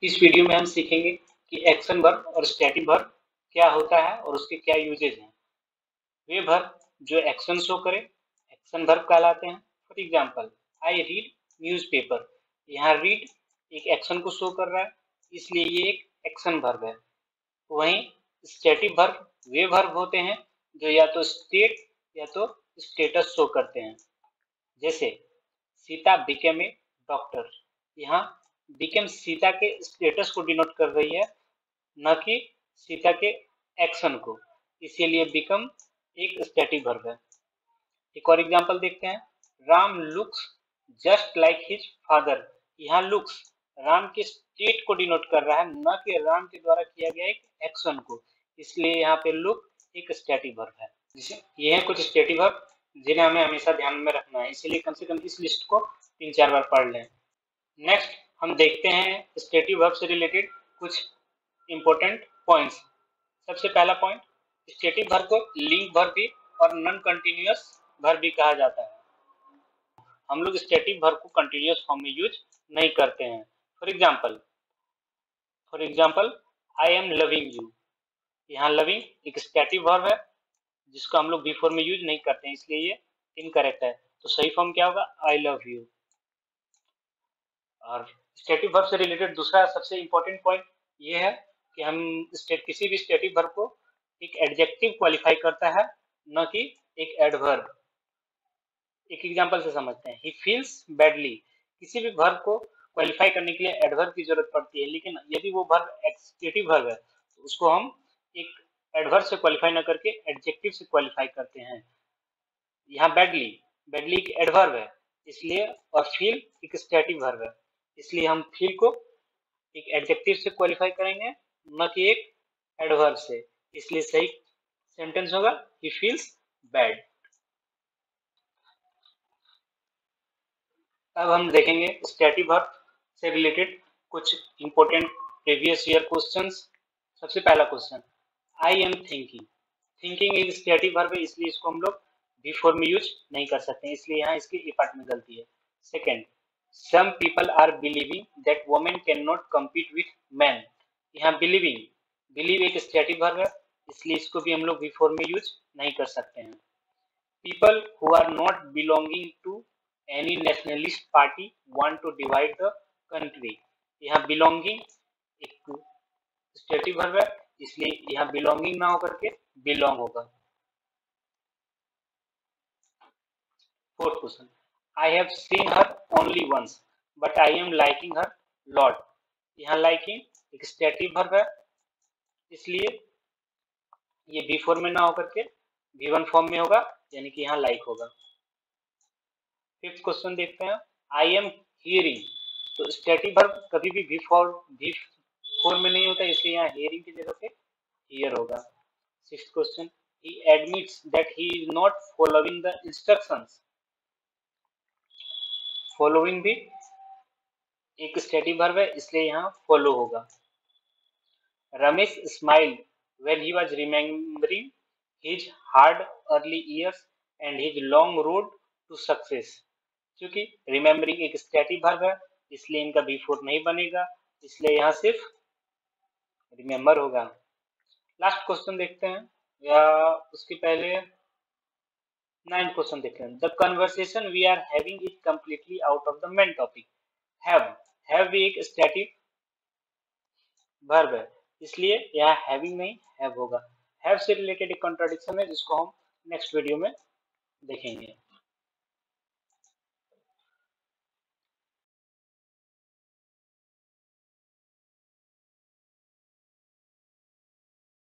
इस वीडियो में हम सीखेंगे कि एक्शन वर्ब और स्टैटिक वर्ब क्या होता है और उसके क्या यूजेज हैं। वे वर्ब जो एक्शन शो करे एक्शन वर्ब कहलाते हैं। For example, I read newspaper. यहाँ रीड एक एक्शन को शो कर रहा है, इसलिए ये एक एक्शन वर्ब है। वहीं स्टैटिक वर्ब वे वर्ब होते हैं जो या तो स्टेट या तो स्टेटस शो करते हैं। जैसे सीता बिकेम ए डॉक्टर। यहाँ बिकेम सीता के स्टेटस को डिनोट कर रही है, न कि सीता के एक्शन को, इसीलिए बिकम एक स्टैटिक वर्ब है। एक और एग्जांपल देखते हैं, Ram looks just like his father. यहाँ लुक्स राम के स्टेट को डिनोट कर रहा है, न कि राम के द्वारा किया गया एक एक्शन को, इसलिए यहाँ पे लुक एक स्टैटिक वर्ब है। ये है कुछ स्टैटिक वर्ब जिन्हें हमें हमेशा ध्यान में रखना है, इसीलिए कम से कम इस लिस्ट को 3-4 बार पढ़ लें। नेक्स्ट हम देखते हैं स्टैटिक वर्ब से रिलेटेड कुछ इंपॉर्टेंट पॉइंट्स। सबसे पहला पॉइंट, स्टैटिक वर्ब को लिंक वर्ब भी और नॉन कंटिन्यूअस वर्ब भी कहा जाता है। हम लोग स्टैटिक वर्ब को कंटिन्यूअस फॉर्म में यूज नहीं करते हैं। For example I am loving you. यहाँ लविंग एक स्टैटिक वर्ब है जिसको हम लोग बिफोर में यूज नहीं करते हैं, इसलिए ये इनकरेक्ट है। तो सही फॉर्म क्या होगा, आई लव यू। और स्टैटिक वर्ब से रिलेटेड दूसरा सबसे इंपॉर्टेंट पॉइंट ये है कि हम किसी भी स्टैटिक वर्ब को एक एडजेक्टिव क्वालिफाई करता है, न कि एक एडवर्ब। एक एग्जांपल से समझते हैं, ही फील्स बैडली। किसी भी वर्ब को क्वालिफाई करने के लिए एडवर्ब की जरूरत पड़ती है, लेकिन यदि वो वर्ब एक्सक्यूटिव वर्ब है तो उसको हम एक एडवर्ब से क्वालिफाई न करके एडजेक्टिव से क्वालिफाई करते हैं। यहाँ बैडली एक एडवर्ब है इसलिए, और फील एक स्टैटिक वर्ब है, इसलिए हम फील को एक एडजेक्टिव से क्वालिफाई करेंगे, न कि एक एडवर्ब से। इसलिए सही सेंटेंस होगा ही फील्स बैड। अब हम देखेंगे स्टैटिक वर्ब से रिलेटेड कुछ इंपॉर्टेंट प्रीवियस ईयर क्वेश्चंस। सबसे पहला question, I am thinking. Thinking एक स्टैटिक वर्ब है, इसलिए इसको हम लोग बिफोर में यूज नहीं कर सकते, इसलिए यहाँ इसकी ए पार्ट में गलती है। Second, some people are believing that women can not compete with man. यहाँ बिलीव एक स्टैटिक वर्ब है, इसलिए इसको भी हम लोग बिफोर में यूज नहीं कर सकते हैं। People who are not belonging to any nationalist party want to divide the country। यहाँ belonging एक स्टैटिक वर्ब है, इसलिए यहाँ belonging ना होकर के belong होगा। Fourth question, I have seen her only once but I am liking her lot। यहाँ liking एक स्टैटिक वर्ब है, इसलिए ये बिफोर में ना होकर के V1 फॉर्म में होगा, यानी कि यहाँ लाइक होगा। फिफ्थ क्वेश्चन देखते हैं, आई एम हियरिंग। तो स्टैटिक वर्ब कभी भी बिफोर में नहीं होता, इसलिए यहाँ हियरिंग की जगह पे हियर होगा। Sixth question, he admits that he is not following the instructions. Following भी एक स्टैटिक वर्ब है, इसलिए यहाँ फॉलो होगा। Ramesh smiled when he was remembering his hard early years and his long road to success। क्योंकि remembering एक static verb है, इसलिए इनका बिफोर नहीं बनेगा, इसलिए यहाँ सिर्फ रिमेम्बर होगा। लास्ट क्वेश्चन देखते हैं, या उसके पहले 9th क्वेश्चन देखते हैं, the conversation we are having is completely out of the main topic. Have भी एक स्टैटिक वर्ब है, इसलिए यहाँ हैविंग नहीं हैव होगा। हैव से रिलेटेड एक कॉन्ट्राडिक्शन है जिसको हम नेक्स्ट वीडियो में देखेंगे।